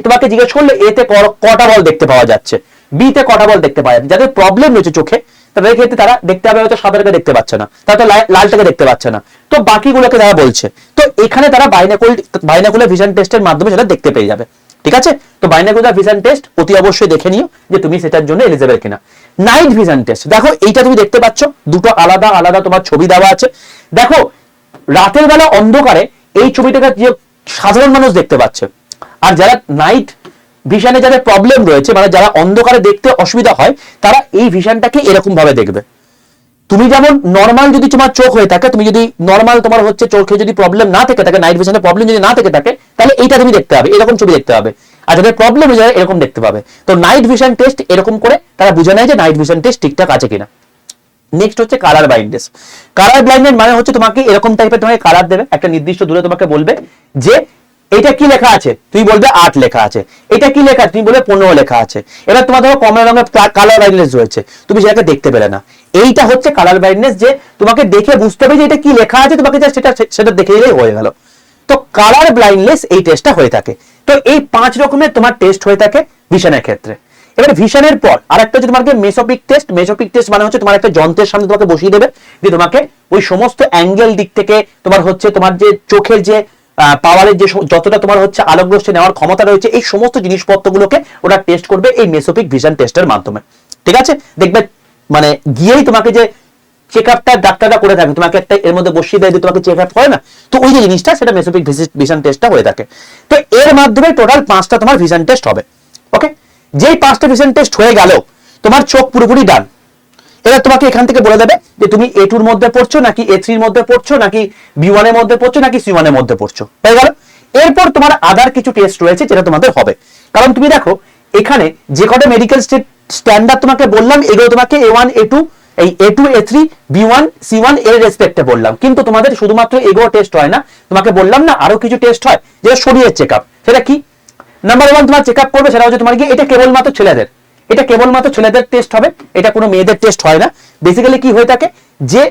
তোমাকে জিজ্ঞেস করলে এ তে কটা বল দেখতে পাওয়া যাচ্ছে, বি তে কটা বল দেখতে পাওয়া যাচ্ছে। যাদের প্রবলেম রয়েছে চোখে তাদের ক্ষেত্রে তারা দেখতে হবে হয়তো সাদাটাকে দেখতে পাচ্ছে না, তারা তো লালটাকে দেখতে পাচ্ছে না, তো বাকিগুলোকে তারা বলছে, তো এখানে তারা বাইনোকুলার ভিশন টেস্টের মাধ্যমে সেটা দেখতে পেয়ে যাবে, ঠিক আছে? তো বাইনোকুলার ভিশন টেস্ট অতি অবশ্যই দেখে নিও যে তুমি সেটার জন্য এলিজিবল কিনা। নাইট ভিশন টেস্ট, দেখো এইটা তুমি দেখতে পাচ্ছ, দুটো আলাদা আলাদা তোমার ছবি দেওয়া আছে। দেখো, রাতের বেলা অন্ধকারে এই ছবিটাকে যে সাধারণ মানুষ দেখতে পাচ্ছে, আর যারা নাইট ভিশনে যাদের প্রবলেম রয়েছে, মানে যারা অন্ধকারে দেখতে অসুবিধা হয়, তারা এই ভিশনটাকে এরকম ভাবে দেখবে। তুমি যেমন নর্মাল যদি তোমার চোখ হয়ে থাকে, তুমি যদি নর্মাল তোমার হচ্ছে চোখে যদি প্রবলেম না থেকে থাকে, নাইট ভিশনের প্রবলেম যদি না থেকে থাকে, তাহলে এইটা তুমি দেখতে হবে, এরকম ছবি দেখতে হবে। আর যাদের প্রবলেম হয়ে যায় এরকম দেখতে পাবে। তো নাইট ভিশন টেস্ট এরকম করে তারা বুঝে নেয় যে নাইট ভিশন টেস্ট ঠিকঠাক আছে কিনা। নেক্সট হচ্ছে কালার ব্লাইন্ডনেস। কালার ব্লাইন্ডনেস মানে হচ্ছে তোমাকে এরকম টাইপের তোমাকে কালার দেবে, একটা নির্দিষ্ট দূরে তোমাকে বলবে যে এটা কি লেখা আছে, তুমি বলবে 8 লেখা আছে, এটা কি লেখা তুমি বলবে 15 লেখা আছে। এবার তোমার ধরো কমলা রঙের কালার ব্লাইন্ডনেস রয়েছে, তুমি সেটাকে দেখতে পেলে না, এইটা হচ্ছে কালার ব্লাইন্ডনেস, যে তোমাকে দেখে বুঝতে হবে যে এটা কি লেখা আছে, তোমাকে জাস্ট সেটা দেখে দিলেই হয়ে গেল। তো কালার ব্লাইন্ডনেস এই টেস্টটা হয়ে থাকে। তো এই 5 রকমের তোমার টেস্ট হয়ে থাকে ভিশনের ক্ষেত্রে। এবার ভিশনের পর আরেকটা হচ্ছে তোমাকে মেসোপিক টেস্ট। মেসোপিক টেস্ট মানে হচ্ছে তোমার একটা যন্ত্রের সামনে তোমাকে বসিয়ে দেবে, যে তোমাকে ওই সমস্ত অ্যাঙ্গেল দিক থেকে তোমার হচ্ছে তোমার যে চোখের যে পাওয়ারের যে যতটা তোমার হচ্ছে আলোক রশ্মি নেওয়ার ক্ষমতা রয়েছে, এই সমস্ত জিনিসপত্রগুলোকে ওরা টেস্ট করবে এই মেসোপিক ভিশন টেস্টের মাধ্যমে, ঠিক আছে? দেখবে মানে গিয়েই তোমাকে যে চেক আপটা ডাক্তাররা করে থাকে, তোমাকে একটা এর মধ্যে বসিয়ে দেয়, তোমাকে চেক আপ করে না, তো ওই যে জিনিসটা সেটা মেসোপিক ভিশন টেস্টটা হয়ে থাকে। তো এর মাধ্যমে টোটাল 5টা তোমার ভিশন টেস্ট হবে। ওকে, যেই 5টা ভিশন টেস্ট হয়ে গেল, তোমার চোখ পুরোপুরি ডান। এবার তোমাকে এখান থেকে বলে দেবে যে তুমি A2 এর মধ্যে পড়ছো নাকি A3 এর মধ্যে পড়ছো নাকি B1 এর মধ্যে পড়ছো নাকি C1 এর মধ্যে পড়ছো, হয়ে গেল। এরপর তোমার আদার কিছু টেস্ট রয়েছে যেটা তোমাদের হবে, কারণ তুমি দেখো এখানে যে কটা মেডিকেল স্ট্যান্ডার্ড তোমাকে বললাম, এগুলো তোমাকে A1 A2 এই A2 A3 B1 C1 এর রেসপেক্টে বললাম, কিন্তু তোমাদের শুধুমাত্র এগুলো টেস্ট হয় না, তোমাকে বললাম না আরো কিছু টেস্ট হয়, যেটা শরীরের চেকআপ। সেটা কি? নাম্বার 1 তোমার চেকআপ করবে, সেটা হচ্ছে তোমার কি, এটা কেবলমাত্র ছেলেদের, এটা কেবলমাত্র ছেলেদের টেস্ট হবে, এটা কোনো মেয়েদের টেস্ট হয় না। বেসিক্যালি কি হয়ে থাকে, যে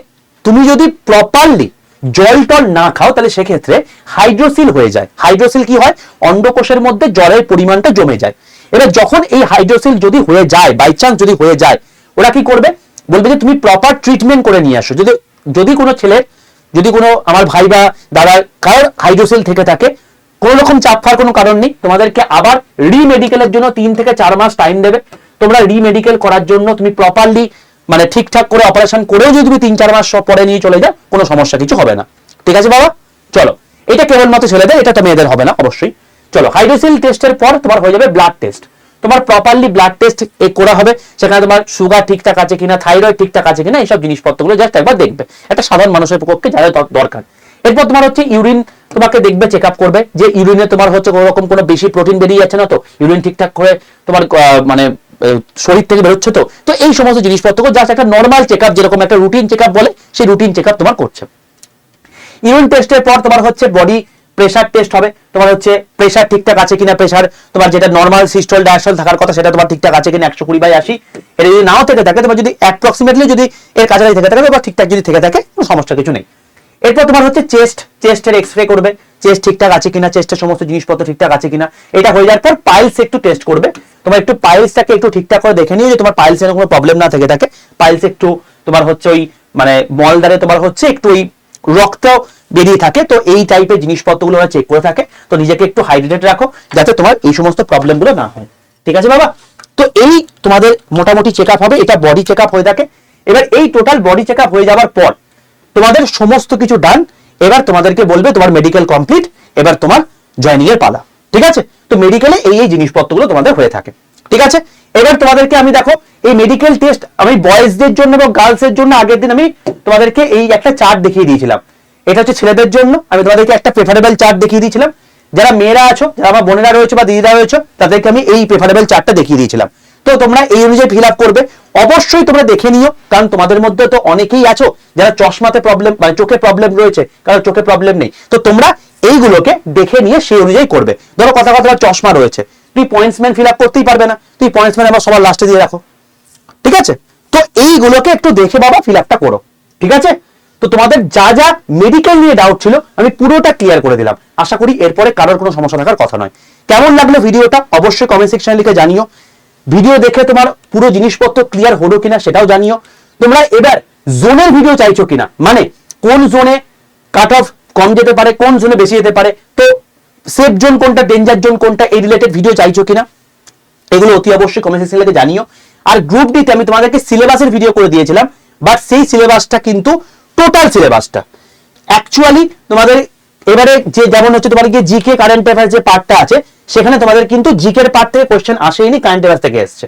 তুমি যদি প্রপারলি জল টল না খাও তাহলে সেক্ষেত্রে হাইড্রোসিল হয়ে যায়। হাইড্রোসিল কি হয়, অন্ডকোষের মধ্যে জলের পরিমাণটা জমে যায়। এবার যখন এই হাইড্রোসিল যদি হয়ে যায়, বাই চান্স যদি হয়ে যায়, ওরা কি করবে, বলবে যে তুমি প্রপার ট্রিটমেন্ট করে নিয়ে আসো। যদি যদি কোনো ছেলের, যদি কোনো আমার ভাই বা দাদা কারোর হাইড্রোসেল থেকে থাকে, কোনো রকম চাপ খাওয়ার কোনো কারণ নেই, তোমাদেরকে আবার রিমেডিকেলের জন্য 3 থেকে 4 মাস টাইম দেবে। তোমরা রিমেডিকেল করার জন্য তুমি প্রপারলি মানে ঠিকঠাক করে অপারেশন করেও যদি তুমি 3-4 মাস পরে নিয়ে চলে যাও, কোনো সমস্যা কিছু হবে না। ঠিক আছে বাবা, চলো এটা কেবলমাত্র ছেলেদের, এটা তো মেয়েদের হবে না অবশ্যই। চলো হাইড্রোসেল টেস্টের পর তোমার হয়ে যাবে ব্লাড টেস্ট। তোমার প্রপারলি ব্লাড টেস্ট করা হবে, সেখানে তোমার সুগার ঠিকঠাক আছে কিনা, থাইরয়েড ঠিকঠাক আছে কিনা, এইসব জিনিসপত্রগুলো জাস্ট একবার দেখবে, একটা সাধারণ মানুষের পক্ষে যারা দরকার। এরপর তোমার হচ্ছে ইউরিন তোমাকে দেখবে, চেক আপ করবে যে ইউরিনে তোমার হচ্ছে কোনো রকম কোনো বেশি প্রোটিন বেরিয়ে যাচ্ছে না তো, ইউরিন ঠিকঠাক করে তোমার মানে শরীর থেকে বেরোচ্ছে তো। তো এই সমস্ত জিনিসপত্রগুলো জাস্ট একটা নর্মাল চেক আপ, যেরকম একটা রুটিন চেক আপ বলে, সেই রুটিন চেক আপ তোমার করছে। ইউরিন টেস্টের পর তোমার হচ্ছে বডি প্রেসার টেস্ট হবে, তোমার হচ্ছে প্রেসার ঠিকঠাক আছে কিনা, প্রেসার তোমার যেটা নর্মাল সিস্টল ডায়াস্টল থাকার কথা সেটা তোমার ঠিকঠাক আছে কিনা 120/80। এটা যদি নাও থেকে থাকে, তোমার যদি অ্যাপ্রক্সিমেটলি যদি এর কাছাকাছি থেকে থাকে বা ঠিকঠাক যদি থেকে থাকে, কোনো সমস্যা কিছু নেই। এরপর তোমার হচ্ছে চেস্টের এক্সরে করবে, চেস্ট ঠিকঠাক আছে কিনা, চেস্টের সমস্ত জিনিসপত্র ঠিকঠাক আছে কিনা। এটা হয়ে যাওয়ার পর পাইলস একটু টেস্ট করবে, তোমার একটু পাইলসটাকে একটু ঠিকঠাক করে দেখে নিও যে তোমার পাইলসের কোনো প্রবলেম না থেকে থাকে। পাইলস একটু তোমার হচ্ছে ওই মানে মলদারে তোমার হচ্ছে একটু ওই রক্ত বেরিয়ে থাকে, তো এই টাইপের জিনিসপত্রগুলো ওরা চেক করে থাকে। তো নিজেকে একটু হাইড্রেটেড রাখো যাতে তোমার এই সমস্ত প্রবলেমগুলো না হয়। ঠিক আছে বাবা, তো এই তোমাদের মোটামুটি চেক আপ হবে, এটা বডি চেক আপ হয়ে থাকে। এবার এই টোটাল বডি চেক আপ হয়ে যাওয়ার পর তোমাদের সমস্ত কিছু ডান, এবার তোমাদেরকে বলবে তোমার মেডিকেল কমপ্লিট, এবার তোমার জয়নিং এর পালা। ঠিক আছে, তো মেডিকেলে এই জিনিসপত্রগুলো তোমাদের হয়ে থাকে। ঠিক আছে, এবার তোমাদেরকে আমি দেখো এই মেডিকেল টেস্ট আমি বয়েজদের জন্য এবং গার্লসের জন্য আগের দিন আমি তোমাদেরকে এই একটা চার্ট দেখিয়ে দিয়েছিলাম। এটা হচ্ছে ছেলেদের জন্য, আমি তোমাদেরকে একটা প্রেফারেবল চার্ট দেখিয়ে দিয়েছিলাম। যারা মেয়েরা আছো, যারা আমার বোনেরা রয়েছে বা দিদিরা রয়েছে, তাদেরকে আমি এই প্রেফারেবল চার্টটা দেখিয়ে দিয়েছিলাম। তো তোমরা এই অনুযায়ী ফিল আপ করবে। অবশ্যই তোমরা দেখে নিও, কারণ তোমাদের মধ্যে তো অনেকেই আছো যারা চশমাতে প্রবলেম মানে চোখে প্রবলেম রয়েছে, কারণ চোখে প্রবলেম নেই। তো তোমরা এইগুলোকে দেখে নিয়ে সেই অনুযায়ী করবে। ধরো কথা চশমা রয়েছে, তুই পয়েন্টসম্যান ফিল আপ করতেই পারবে না, তুই পয়েন্টসম্যান আবার সবার লাস্টে দিয়ে রাখো। ঠিক আছে, তো এইগুলোকে একটু দেখে বাবা ফিল আপটা করো। ঠিক আছে, তো তোমাদের যা যা মেডিকেল নিয়ে ডাউট ছিল আমি পুরোটা ক্লিয়ার করে দিলাম। আশা করি এরপরে কারোর কোনো সমস্যা থাকার কথা নয়। কেমন লাগলো ভিডিওটা অবশ্যই কমেন্ট সেকশনে লিখে জানিও। ভিডিও দেখে তোমার পুরো জিনিসপত্র ক্লিয়ার হলো কিনা সেটাও জানিও। তোমরা এবার জোনের ভিডিও চাইছো কিনা, মানে কোন জোনে কাট অফ কম যেতে পারে, কোন জোনে বেশি যেতে পারে, তো সেফ জোন কোনটা, ডেঞ্জার জোন কোনটা, এই রিলেটেড ভিডিও চাইছো কিনা, এগুলো অতি অবশ্যই কমেন্ট সেকশনে লিখে জানিও। আর গ্রুপ ডি তে আমি তোমাদেরকে সিলেবাসের ভিডিও করে দিয়েছিলাম, বাট সেই সিলেবাসটা কিন্তু টোটাল সিলেবাসটা অ্যাকচুয়ালি তোমাদের এবারে যে যেমন হচ্ছে তোমার গিয়ে জিকে কারেন্ট অ্যাফেয়ার্স যে পার্টটা আছে, সেখানে তোমাদের কিন্তু জিকের পার্ট থেকে কোশ্চেন আসেনি, কারেন্ট অ্যাফেয়ার্স থেকে এসেছে।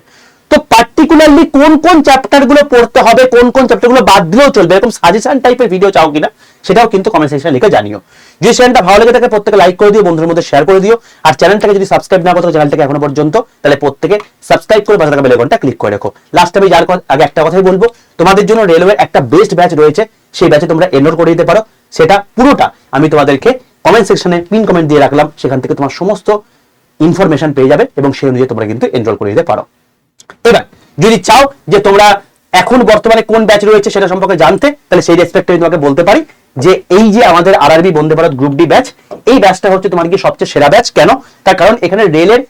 তো পার্টিকুলারলি কোন কোন চ্যাপ্টার গুলো পড়তে হবে, কোন কোন চ্যাপ্টার গুলো বাদ দিলেও চলবে, এরকম সাজেশন টাইপের ভিডিও চাও কিনা সেটাও কিন্তু কমেন্ট সেকশনে লিখে জানিও। যদি চ্যানেলটা ভালো লেগে থাকে প্রত্যেকে লাইক করে দিও, বন্ধুদের মধ্যে শেয়ার করে দিও। আর চ্যানেলটাকে যদি সাবস্ক্রাইব না করো চ্যানেলটাকে এখনো পর্যন্ত, তাহলে প্রত্যেকে সাবস্ক্রাইব করে পাশে থাকা বেল আইকনটা ক্লিক করে রাখো। লাস্ট আমি যার আগে একটা কথাই বলবো, তোমাদের জন্য রেলওয়ে একটা বেস্ট ব্যাচ রয়েছে, সেই ব্যাচে তোমরা এনরোল করে দিতে পারো। সেটা পুরোটা আমি তোমাদেরকে কমেন্ট সেকশনে পিন কমেন্ট দিয়ে রাখলাম, সেখান থেকে তোমার সমস্ত ইনফরমেশন পেয়ে যাবে এবং সেই অনুযায়ী তোমরা কিন্তু এনরোল করে দিতে পারো। এবার যদি চাও যে তোমরা এখন বর্তমানে কোন ব্যাচ রয়েছে সেটা সম্পর্কে জানতে, তাহলে সেই রেসপেক্টে আমি তোমাকে বলতে পারি যে এই যে আমাদের RRB Vande Bharat group D batch, এই ব্যাচটা হচ্ছে তোমার কি সবচেয়ে সেরা ব্যাচ। কেন? তার কারণ এখানে রেলের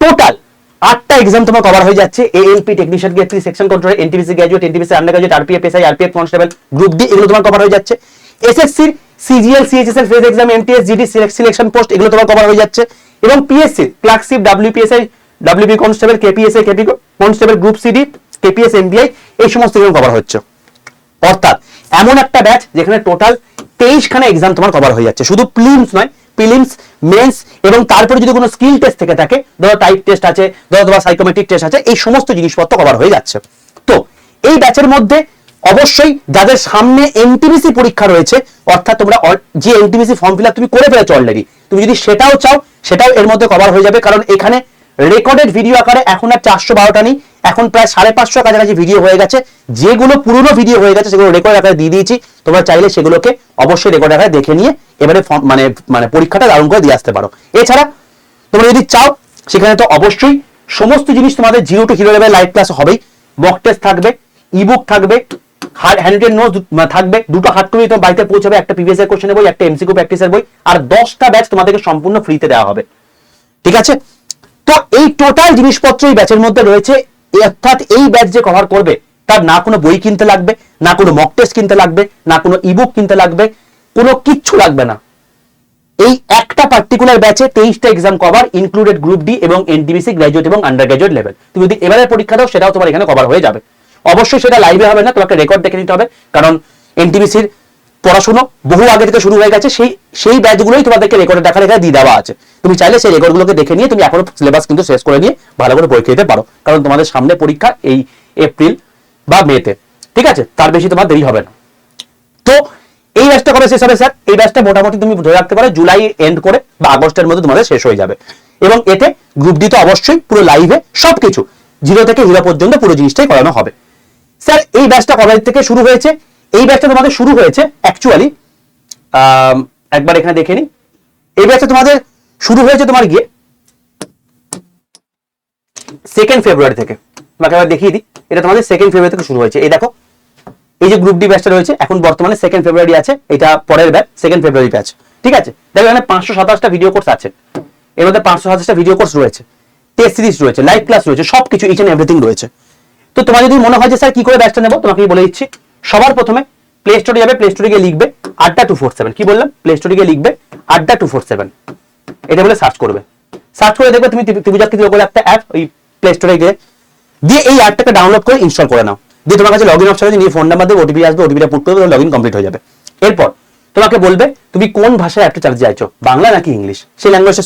টোটাল 8টা এক্সাম তোমার কভার হয়ে যাচ্ছে। ALP technician grade 3 section controller, NTPC graduate, NTPC under graduate, RPF SI, RPF constable, group D, এগুলো তোমার কভার হয়ে যাচ্ছে। এসএসসির CGL, CHSL phase exam, MTS, GD selection post, এগুলো তোমার কভার হয়ে যাচ্ছে। এবং PSC clerkship, WPSI, WB constable, KPSI, KP constable, group CD, KPS, MBI, এই সমস্ত এক্সাম কভার হচ্ছে। অর্থাৎ এমন একটা ব্যাচ যেখানে টোটাল 23খানা এক্সাম তোমার কভার হয়ে যাচ্ছে। শুধু প্রিলিমস নয়, প্রিলিমস, মেন্স এবং তারপরে যদি কোনো স্কিল টেস্ট থেকে থাকে, ধরো টাইপ টেস্ট আছে, ধরো তোমার সাইকোমেট্রিক টেস্ট আছে, এই সমস্ত জিনিসপত্র কভার হয়ে যাচ্ছে। তো এই ব্যাচের মধ্যে অবশ্যই যাদের সামনে এনটিপিসি পরীক্ষা রয়েছে, অর্থাৎ তোমরা যে এনটিপিসি ফর্ম ফিল আপ তুমি করে ফেলেছো অলরেডি, তুমি যদি সেটাও চাও সেটাও এর মধ্যে কভার হয়ে যাবে। কারণ এখানে রেকর্ডেড ভিডিও আকারে এখন আর 412টা নেই, এখন প্রায় 550 কাছাকাছি ভিডিও হয়ে গেছে। যেগুলো পুরনো ভিডিও হয়ে গেছে সেগুলো রেকর্ড আকারে দিয়ে দিয়েছি, তোমরা চাইলে সেগুলোকে অবশ্যই রেকর্ড আকারে দেখে নিয়ে এবারে মানে পরীক্ষাটা দারুণ করে দিয়ে আসতে পারো। এছাড়া তোমরা যদি চাও সেখানে তো অবশ্যই সমস্ত জিনিস তোমাদের 0 to hero level live class হবেই, মক টেস্ট থাকবে, ইবুক থাকবে, হ্যান্ডরিটেন নোট থাকবে, 2টো হার্ড কপি তোমার বাড়িতে পৌঁছাবে, একটা প্রিভিয়াস ইয়ার কোশ্চেনের বই, একটা এমসিকিউ প্র্যাকটিসের বই, আর 10টা ব্যাচ তোমাদেরকে সম্পূর্ণ ফ্রিতে দেওয়া হবে। ঠিক আছে, তো এই টোটাল জিনিসপত্র এই ব্যাচের মধ্যে রয়েছে। অর্থাৎ এই ব্যাচ যে কভার করবে তার না কোনো বই কিনতে লাগবে, না কোনো মক টেস্ট কিনতে লাগবে, না কোনো ইবুক কিনতে লাগবে, কোনো কিচ্ছু লাগবে না। এই একটা পার্টিকুলার ব্যাচে 23টা exam cover, included group D এবং এনটিপিসি গ্র্যাজুয়েট এবং আন্ডার গ্র্যাজুয়েট লেভেল। তুমি যদি এবারের পরীক্ষা দাও সেটাও তোমার এখানে কভার হয়ে যাবে। অবশ্যই সেটা লাইভে হবে না, তোমাকে রেকর্ড দেখে নিতে হবে, কারণ এনটিপিসির পড়াশোনা বহু আগে থেকে শুরু হয়ে গেছে। সেই ব্যাচগুলোই তোমাদেরকে রেকর্ডে দেখার এখানে দিয়ে দেওয়া আছে। তুমি চাইলে সেই রেকর্ডগুলোকে দেখে নিয়ে তুমি এখনো সিলেবাস কিন্তু শেষ করে নিয়ে ভালো করে পরীক্ষা দিতে পারো, কারণ তোমাদের সামনে পরীক্ষা এই এপ্রিল বা মেতে, ঠিক আছে? তার বেশি তোমার দেরি হবে না। তো এই ব্যাচটা কবে শেষ হবে স্যার? এই ব্যাচটা মোটামুটি তুমি ধরে রাখতে পারো জুলাই এন্ড করে বা আগস্টের মধ্যে তোমাদের শেষ হয়ে যাবে। এবং এতে গ্রুপ ডি তো অবশ্যই পুরো লাইভে সবকিছু 0 থেকে হিরো পর্যন্ত পুরো জিনিসটাই করানো হবে। স্যার এই ব্যাচটা কবে থেকে শুরু হয়েছে? এই ব্যাচটা তোমাদের শুরু হয়েছে অ্যাকচুয়ালি, একবার এখানে দেখে নি, এই ব্যাচটা তোমাদের শুরু হয়েছে তোমার গিয়ে 2 ফেব্রুয়ারি থেকে। তোমাকে আবার দেখিয়ে দিই, এটা তোমাদের 2 ফেব্রুয়ারি থেকে শুরু হয়েছে। এই দেখো, এই যে গ্রুপ ডি ব্যাচটা রয়েছে এখন বর্তমানে 2 ফেব্রুয়ারি আছে, এটা পরের ব্যাচ 2 ফেব্রুয়ারি ব্যাচ, ঠিক আছে? দেখো এখানে 527টা ভিডিও কোর্স আছে, এর মধ্যে 527টা ভিডিও কোর্স রয়েছে, টেস্ট সিরিজ রয়েছে, লাইভ ক্লাস রয়েছে, সবকিছু ইচ এন্ড এভরিথিং রয়েছে। তো তোমার যদি মনে হয় যে স্যার কি করে ব্যাচটা নেবো, তোমাকে বলে দিচ্ছি। সবার প্রথমে প্লে স্টোরে যাবে, প্লে স্টোরে গিয়ে লিখবে আড্ডা 247। কি বললাম? প্লে স্টোরে গিয়ে লিখবে আড্ডা 247, এটা বলে সার্চ করবে। সার্চ করে দেখবে তুমি ত্রিভুজাকৃতি বলে একটা অ্যাপ, ওই প্লে স্টোরে গিয়ে দিয়ে এই অ্যাপটাকে ডাউনলোড করে ইনস্টল করে নাও। দিয়ে তোমার কাছে লগইন অপশন আছে, নিয়ে ফোন নাম্বার দেবে, ওটিপি আসবে, ওটিপিটা পুট করবে, লগইন কমপ্লিট হয়ে যাবে। এরপর তোমাকে বলবে তুমি কোন ভাষায় অ্যাপটা চালাতে চাইছো, বাংলা নাকি ইংলিশ, সেই ল্যাঙ্গুয়েজটা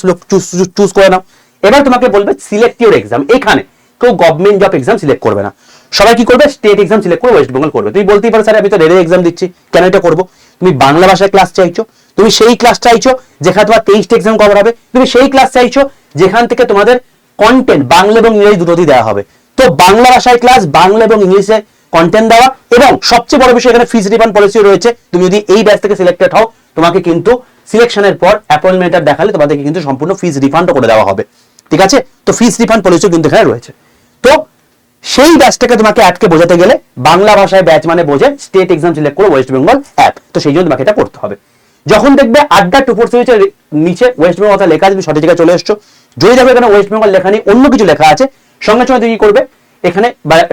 চুজ করে নাও। এবার তোমাকে বলবে সিলেক্ট ইউর এক্সাম। এখানে কেউ গভর্নমেন্ট জব এক্সাম সিলেক্ট করবে না, সবাই কি করবে? স্টেট এক্সাম সিলেক্ট করে ওয়েস্ট বেঙ্গল করবে। তুমি বলতেই পারো স্যার আমি তো রেলের এক্সাম দিচ্ছি, কেন এটা করবো? তুমি বাংলা ভাষায় ক্লাস চাইছো, তুমি সেই ক্লাস চাইছো যেখানে তোমার 23টা এক্সাম কভার হবে, তুমি সেই ক্লাস চাইছো যেখান থেকে তোমাদের কন্টেন্ট বাংলা এবং ইংরেজি দুটোতেই দেওয়া হবে। তো বাংলা ভাষায় ক্লাস, বাংলা এবং ইংলিশে কন্টেন্ট দেওয়া, এবং সবচেয়ে বড় বিষয় এখানে ফিস রিফান্ড পলিসি রয়েছে। তুমি যদি এই ব্যাচ থেকে সিলেক্টেড হও, তোমাকে কিন্তু সিলেকশনের পর অ্যাপয়েন্টমেন্ট লেটার দেখালে তোমাদেরকে কিন্তু সম্পূর্ণ ফিস রিফান্ডও করে দেওয়া হবে, ঠিক আছে? তো ফিস রিফান্ড পলিসিও কিন্তু এখানে রয়েছে। তো সেই ব্যাচটাকে তোমাকে অ্যাপকে বোঝাতে গেলে বাংলা ভাষায় ব্যাচ মানে বোঝে স্টেট এক্সাম সিলেক্ট করে ওয়েস্ট বেঙ্গল অ্যাপ, তো সেই জন্য তোমাকে এটা করতে হবে। যখন দেখবে আড্ডা 247 নিচে ওয়েস্ট বেঙ্গল কথা লেখা আছে, তুমি সঠিক জায়গায় চলে এসছো। যদি দেখবে এখানে ওয়েস্ট বেঙ্গল লেখা নেই, অন্য কিছু লেখা আছে, সঙ্গে সঙ্গে তুমি কি করবে? এখানে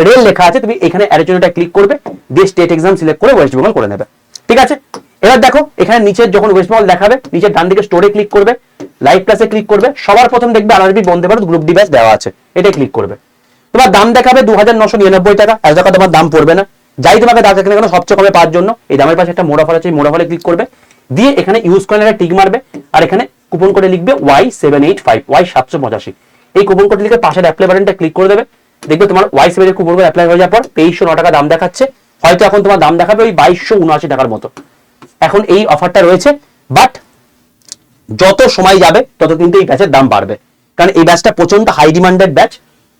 রেল লেখা আছে, তুমি এখানে অ্যারো চিহ্নটা ক্লিক করবে, দিয়ে স্টেট এক্সাম সিলেক্ট করে ওয়েস্ট বেঙ্গল করে নেবে, ঠিক আছে? এবার দেখো এখানে নিচে যখন ওয়েস্ট বেঙ্গল দেখাবে, নিচের ডান দিকে স্টোরে ক্লিক করবে, লাইভ ক্লাসে ক্লিক করবে, সবার প্রথম দেখবে RRB Vande Bharat group D batch দেওয়া আছে, এটাই ক্লিক করবে। তোমার দাম দেখাবে 2999 টাকা, এত টাকা তোমার দাম পড়বে না। যাই তোমাকে দাম দেখাবে কেন, সবচেয়ে কমে পাওয়ার জন্য এই দামের পাশে একটা মোড়া ফল আছে, মোড়া ফলে ক্লিক করবে, দিয়ে এখানে ইউজ কয়েন একটা টিক মারবে, আর এখানে কুপন কোডে লিখবে Y785, Y785। এই কুপন কোড লিখে পাশের অ্যাপ্লাই বাটনটা ক্লিক করে দেবে, দেখবে তোমার Y7 এর কুপন কোড অ্যাপ্লাই হয়ে যাওয়ার পর 2309 টাকা দাম দেখাচ্ছে। হয়তো এখন তোমার দাম দেখাবে ওই 2279 টাকার মতো। এখন এই অফারটা রয়েছে, বাট যত সময় যাবে তত কিন্তু এই ব্যাচের দাম বাড়বে, কারণ এই ব্যাচটা প্রচন্ড হাই ডিমান্ডেড ব্যাচ।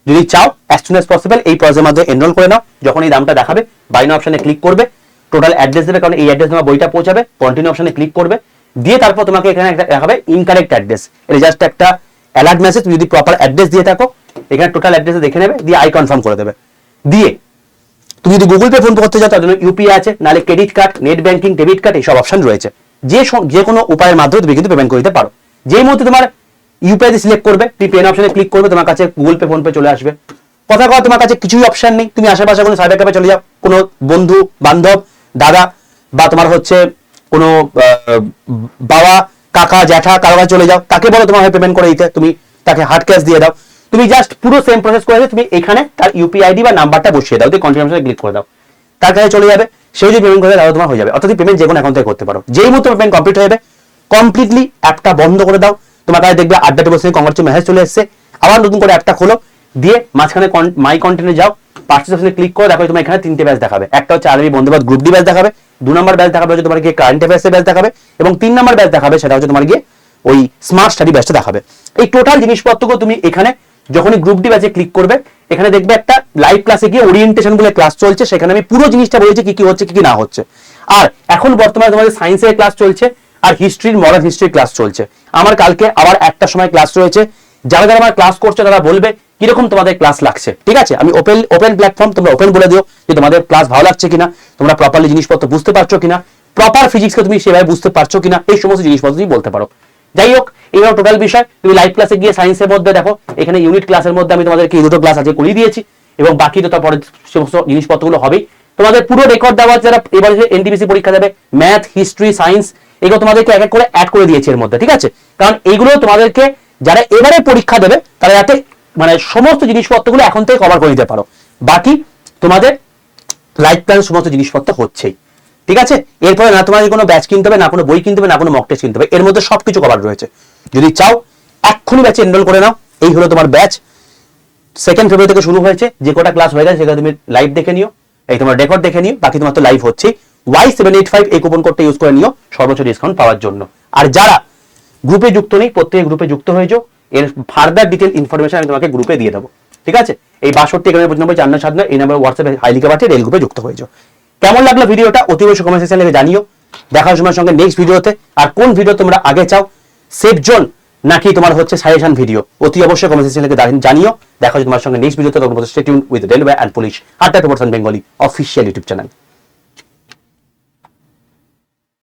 যদি চাও অ্যাজ সুন অ্যাজ পসিবল এই প্রসেসের মধ্যে এনরোল করে নাও। যখন এই দামটা দেখাবে বাই নাও অপশনে ক্লিক করবে, টোটাল অ্যাড্রেস দেবে, কারণ এই অ্যাড্রেস তোমার বইটা পৌঁছাবে, কন্টিনিউ অপশনে ক্লিক করবে, দিয়ে তারপর তোমাকে এখানে একটা দেখাবে ইনকারেক্ট অ্যাড্রেস। এটা জাস্ট একটা অ্যালার্ট মেসেজ, তুমি যদি প্রপার অ্যাড্রেস দিয়ে থাকো এখানে টোটাল অ্যাড্রেস দেখে নেবে, দিয়ে আই কনফার্ম করে দেবে। দিয়ে তুমি যদি গুগল পে ফোন পে করতে চাও তার জন্য ইউপিআই আছে, নাহলে credit card, net banking, debit card এইসব অপশন রয়েছে। যে কোনো উপায়ের মাধ্যমে তুমি কিন্তু পেমেন্ট করে দিতে পারো। যেই মুহূর্তে তোমার ইউপিআই সিলেক্ট করবে, তুমি পেন অপশনে ক্লিক করবে, তোমার কাছে গুগল পে ফোন পে চলে আসবে। কথা কথা তোমার কাছে কিছুই অপশন নেই, তুমি আশেপাশে কোনো সাইবার ক্যাফে চলে যাও, কোনো বন্ধু বান্ধব দাদা বা তোমার হচ্ছে কোনো বাবা কাকা জ্যাঠা কারো কাছে চলে যাও, তাকে বলো তোমার হয়ে পেমেন্ট করে দিতে, তুমি তাকে হার্ড ক্যাশ দিয়ে দাও। তুমি জাস্ট পুরো সেম প্রসেস করে তুমি এখানে তার ইউপিআই আইডি বা নাম্বারটা বসিয়ে দাও, দিয়ে কন্টিনিউ অপশনে ক্লিক করে দাও, তার কাছে চলে যাবে, সে যদি পেমেন্ট করে দাও তোমার হয়ে যাবে। অর্থাৎ পেমেন্ট যে কোনো অ্যাকাউন্ট থেকে করতে পারো। যেই মুহূর্তে পেমেন্ট কমপ্লিট হয়ে যাবে, কমপ্লিটলি অ্যাপটা বন্ধ করে দাও, তোমার কাছে দেখবে আড্ডা 247 কংগ্রেচুলেশন মেসেজ চলে এসেছে। আবার নতুন করে অ্যাপটা খোলো, দিয়ে মাঝখানে মাই কন্টেন্টে যাও, পার্চেস অপশনে ক্লিক করে দেখো তোমার এখানে 3টে ব্যাচ দেখাবে। একটা হচ্ছে আরবি Vande Bharat group D batch দেখাবে, 2 নম্বর ব্যাচ দেখাবে হচ্ছে তোমার গিয়ে কারেন্ট অ্যাফেয়ার্সের ব্যাচ দেখাবে, এবং 3 নম্বর ব্যাচ দেখাবে সেটা হচ্ছে তোমার গিয়ে ওই স্মার্ট স্টাডি ব্যাচটা দেখাবে। এই টোটাল জিনিসপত্রগুলো তুমি এখানে যখনই গ্রুপ ডি ব্যাচে ক্লিক করবে, এখানে দেখবে একটা লাইভ ক্লাসে গিয়ে ওরিয়েন্টেশন বলে ক্লাস চলছে, সেখানে আমি পুরো জিনিসটা বলেছি কি কি হচ্ছে কি কি না হচ্ছে। আর এখন বর্তমানে তোমাদের সায়েন্সের ক্লাস চলছে আর হিস্ট্রির মডার্ন হিস্ট্রির ক্লাস চলছে। আমার কালকে আবার একটা সময় ক্লাস রয়েছে, যারা যারা আমার ক্লাস করছে তারা বলবে কিরকম তোমাদের ক্লাস লাগছে, ঠিক আছে? আমি ওপেন প্ল্যাটফর্ম, তোমরা ওপেন বলে দিও যে তোমাদের ক্লাস ভালো লাগছে কিনা, তোমরা প্রপারলি জিনিসপত্র বুঝতে পারছো কিনা, প্রপার ফিজিক্সকে তুমি সেভাবে বুঝতে পারছো কিনা, এই সমস্ত জিনিসপত্র তুমি বলতে পারো। যাই হোক, এই টোটাল বিষয়। তুমি লাইভ ক্লাসে গিয়ে সায়েন্সের মধ্যে দেখো এখানে ইউনিট ক্লাসের মধ্যে আমি তোমাদেরকে এই দুটো ক্লাস আজকে করিয়ে দিয়েছি। এবং বাকি তো তারপরে সমস্ত জিনিসপত্রগুলো হবেই। তোমাদের পুরো রেকর্ড দেওয়া, যারা এবারে এনটিপিসি পরীক্ষা দেবে, ম্যাথ, হিস্ট্রি, সায়েন্স, এগুলো তোমাদেরকে এক এক করে অ্যাড করে দিয়েছে এর মধ্যে, ঠিক আছে? কারণ এইগুলো তোমাদেরকে যারা এবারে পরীক্ষা দেবে তারা যাতে মানে সমস্ত জিনিসপত্রগুলো এখন থেকে কভার করে দিতে পারো। বাকি তোমাদের লাইফ প্ল্যান সমস্ত জিনিসপত্র হচ্ছেই, ঠিক আছে? এরপরে না তোমাদের কোনো ব্যাচ কিনতে হবে, না কোনো বই কিনতে হবে, না কোনো মক টেস্ট কিনতে হবে, এর মধ্যে সবকিছু কভার রয়েছে। যদি চাও এক্ষুনি ব্যাচে এনরোল করে নাও। এই হলো তোমার ব্যাচ, 2 ফেব্রুয়ারি থেকে শুরু হয়েছে। যে কটা ক্লাস হয়ে গেছে সেটা তুমি লাইভ দেখে নিও, এই তোমার রেকর্ড দেখে নিও, বাকি তোমার তো লাইভ হচ্ছেই। Y785 এই কুপন কোডটা ইউজ করে নিও সর্বোচ্চ ডিসকাউন্ট পাওয়ার জন্য। আর যারা গ্রুপে যুক্ত নেই, প্রত্যেক গ্রুপে যুক্ত হয়ে যাও, এর ফার্দার ডিটেল ইনফরমেশন আমি তোমাকে গ্রুপে দিয়ে দেবো, ঠিক আছে? এই 62 এই নাম্বার হোয়াটসঅ্যাপে হাই লিখে পাঠিয়ে রেল গ্রুপে যুক্ত হয়ে যাও। কেমন লাগলো ভিডিওটা অতি অবশ্যই কমেন্ট সেকশনে লিখে জানিও। দেখার সময় সঙ্গে নেক্সট ভিডিওতে। আর কোন ভিডিও তোমরা আগে চাও, সেফ জোন নাকি তোমার হচ্ছে সাজেশন ভিডিও, অতি অবশ্যই কমেন্ট সেকশনে লিখে জানিও। দেখা হচ্ছে তোমার সঙ্গে নেক্সট ভিডিওতে। Stay tuned with railway and police, 8টা বেঙ্গলি অফিসিয়াল ইউটিউব চ্যানেল।